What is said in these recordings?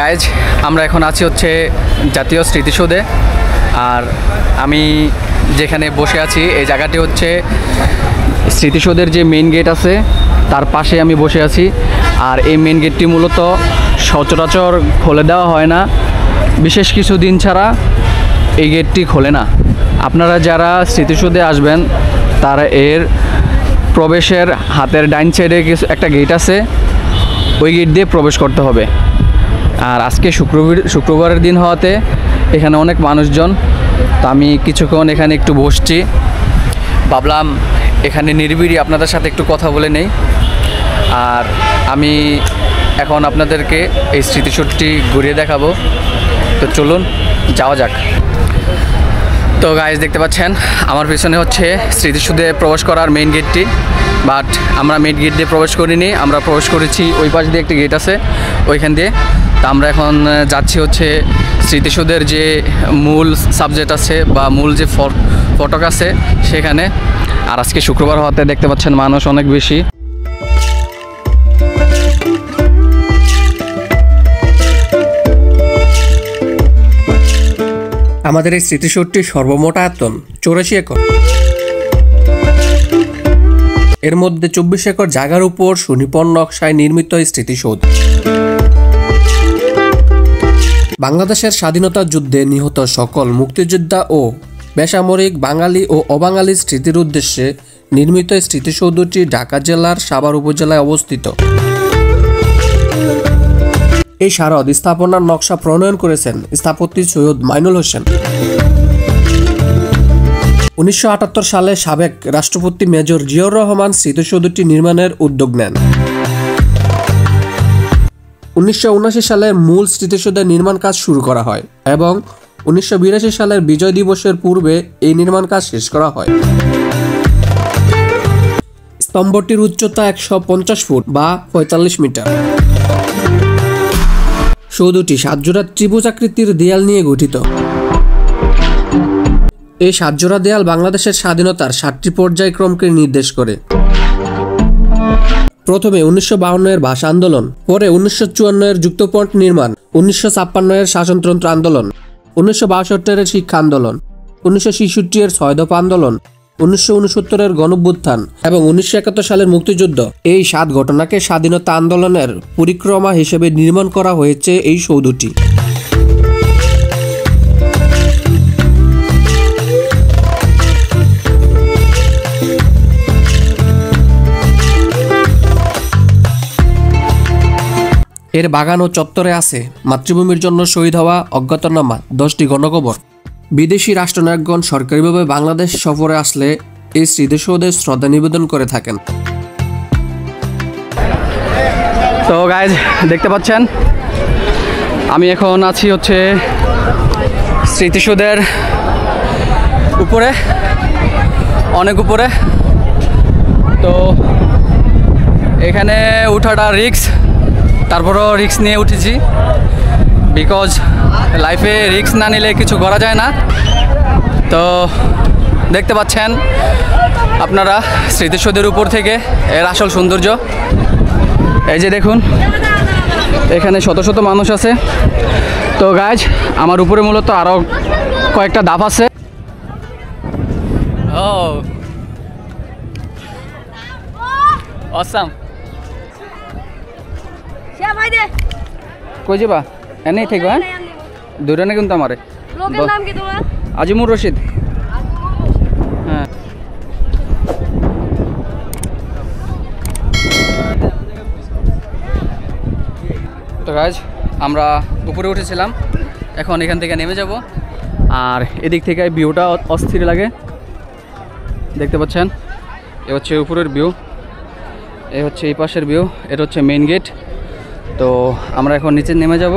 Guys আমরা এখন আছি হচ্ছে জাতীয় স্মৃতিসৌধে। আর আমি যেখানে বসে আছি এই জায়গাটি হচ্ছে স্মৃতিসৌধের যে মেইন গেট আছে তার পাশে আমি বসে আছি। আর এই মেইন গেটটি মূলত সচরাচর খুলে দেওয়া হয় না, বিশেষ কিছু দিন ছাড়া এই গেটটি খোলে না। আপনারা যারা স্মৃতিসৌধে আসবেন তারা এর প্রবেশের হাতের ডাইন সাইডে কিছু একটা গেট আছে, ওই গেট দিয়ে প্রবেশ করতে হবে। আর আজকে শুক্রবারের দিন হওয়াতে এখানে অনেক মানুষজন, তো আমি কিছুক্ষণ এখানে একটু বসছি, ভাবলাম এখানে নিরিবিলি আপনাদের সাথে একটু কথা বলে নেই। আর আমি এখন আপনাদেরকে এই স্মৃতিসৌধটি ঘুরিয়ে দেখাবো, তো চলুন যাওয়া যাক। তো গাইজ দেখতে পাচ্ছেন আমার পিছনে হচ্ছে স্মৃতিসৌধে প্রবেশ করার মেইন গেটটি, বাট আমরা মেইন গেট দিয়ে প্রবেশ করিনি, আমরা প্রবেশ করেছি ওই পাশ দিয়ে একটি গেট আছে ওইখান দিয়ে। তো আমরা এখন যাচ্ছি হচ্ছে স্মৃতিসৌধের যে মূল সাবজেক্ট আছে বা মূল যে ফটক আছে সেখানে। আর আজকে শুক্রবার হওয়াতে দেখতে পাচ্ছেন মানুষ অনেক বেশি। আমাদের এই স্মৃতিসৌধটির সর্বমোট আয়তন 84 একর। এর মধ্যে 24 একর জায়গার উপর সুনিপুণ নকশায় নির্মিত এই স্মৃতিসৌধ বাংলাদেশের স্বাধীনতা যুদ্ধে নিহত সকল মুক্তিযোদ্ধা ও বেসামরিক বাঙালি ও অবাঙালির স্মৃতির উদ্দেশ্যে নির্মিত এই স্মৃতিসৌধটি ঢাকা জেলার সাভার উপজেলায় অবস্থিত। এই স্মারক স্থাপনার নকশা প্রণয়ন করেছেন স্থপতি সৈয়দ মাইনুল হোসেন। 1978 সালে সাবেক রাষ্ট্রপতি মেজর জিয়াউর রহমান স্মৃতিসৌধটি নির্মাণের উদ্যোগ নেন। 1979 সালে মূল স্মৃতিসৌধের নির্মাণ কাজ শুরু করা হয় এবং 1982 সালের বিজয় দিবসের পূর্বে এই নির্মাণ কাজ শেষ করা হয়। স্তম্ভটির উচ্চতা 150 ফুট বা 45 মিটার। সৌধটি 7 জোড়া ত্রিভুজাকৃতির দেয়াল নিয়ে গঠিত। এই 7 জোড়া দেয়াল বাংলাদেশের স্বাধীনতার 7টি পর্যায়ক্রমকে নির্দেশ করে। প্রথমে 1952 এর ভাষা আন্দোলন, পরে 1954 এর যুক্তফ্রন্ট নির্মাণ, 1956 এর শাসনতন্ত্র আন্দোলন, 1962 এর শিক্ষা আন্দোলন, 1966 এর 6 দফা আন্দোলন, 1969 এর গণঅভ্যুত্থান এবং 1971 সালের মুক্তিযুদ্ধ। এই 7 ঘটনাকে স্বাধীনতা আন্দোলনের পরিক্রমা হিসেবে নির্মাণ করা হয়েছে এই সৌধটি। এর বাগান ও চত্বরে আছে মাতৃভূমির জন্য শহীদ হওয়া অজ্ঞাতনামা 10টি গণকবর। বিদেশি রাষ্ট্রনায়কগণ সরকারিভাবে বাংলাদেশ সফরে আসলে এই স্মৃতিসৌধে শ্রদ্ধা নিবেদন করে থাকেন। তো গাইজ দেখতে পাচ্ছেন আমি এখন আছি হচ্ছে স্মৃতিসৌধের উপরে, অনেক উপরে। তো এখানে উঠাটা রিস্ক, তারপরও রিস্ক নিয়ে উঠেছি, বিকজ লাইফে রিস্ক না নিলে কিছু করা যায় না। তো দেখতে পাচ্ছেন আপনারা স্মৃতিসৌধের উপর থেকে এর আসল সৌন্দর্য। এই যে দেখুন এখানে শত শত মানুষ আছে। তো গাইজ আমার উপরে মূলত আরও কয়েকটা ধাপ আছে। ও অসাম, কই যাবা? এনেই থাকবা, হ্যাঁ দূরে না কিন্তু আমারে। আজিমুর রশিদ। হ্যাঁ তো গাইজ আমরা উপরে উঠেছিলাম, এখন এখান থেকে নেমে যাব। আর এদিক থেকে ভিউটা অস্থির লাগে, দেখতে পাচ্ছেন। এ হচ্ছে উপরের ভিউ, এ হচ্ছে এই পাশের ভিউ, এটা হচ্ছে মেইন গেট। তো আমরা এখন নিচে নেমে যাব।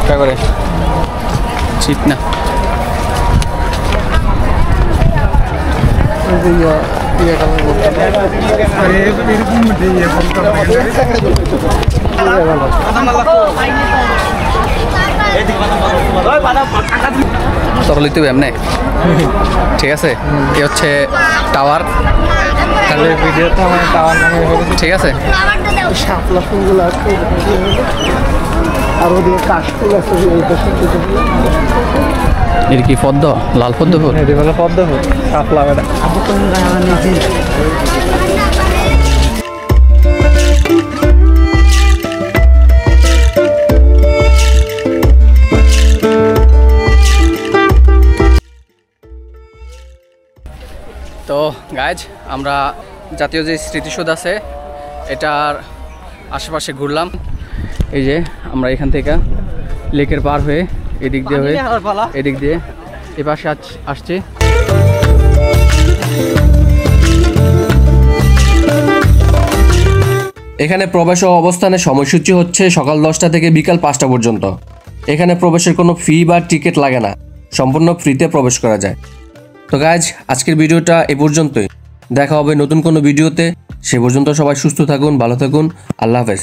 হালকা করে ঠিক না তরলিত এমনি ঠিক আছে এ হচ্ছে টাওয়ার ঠিক আছে শাপলা ফুলগুলো আছে আর ওদিকে কাশফুল আছে এর কি পদ্ম লাল পদ্ম ফুল পদ্ম ফুল শাপলা বেটা তো গাইজ আমরা জাতীয় যে স্মৃতিসৌধ আছে এটার আশেপাশে ঘুরলাম এই যে আমরা এখান থেকে লেকের পার হয়ে এদিক দিয়ে হয়ে এদিক দিয়ে এ পাশে আসছি এখানে প্রবেশ ও অবস্থানের সময়সূচি হচ্ছে সকাল 10টা থেকে বিকাল 5টা পর্যন্ত। এখানে প্রবেশের কোনো ফি বা টিকিট লাগে না, সম্পূর্ণ ফ্রিতে প্রবেশ করা যায়। তো গাইজ আজকের ভিডিওটা এ পর্যন্তই, দেখা হবে নতুন কোনো ভিডিওতে। সে পর্যন্ত সবাই সুস্থ থাকুন, ভালো থাকুন, আল্লাহ হাফেজ।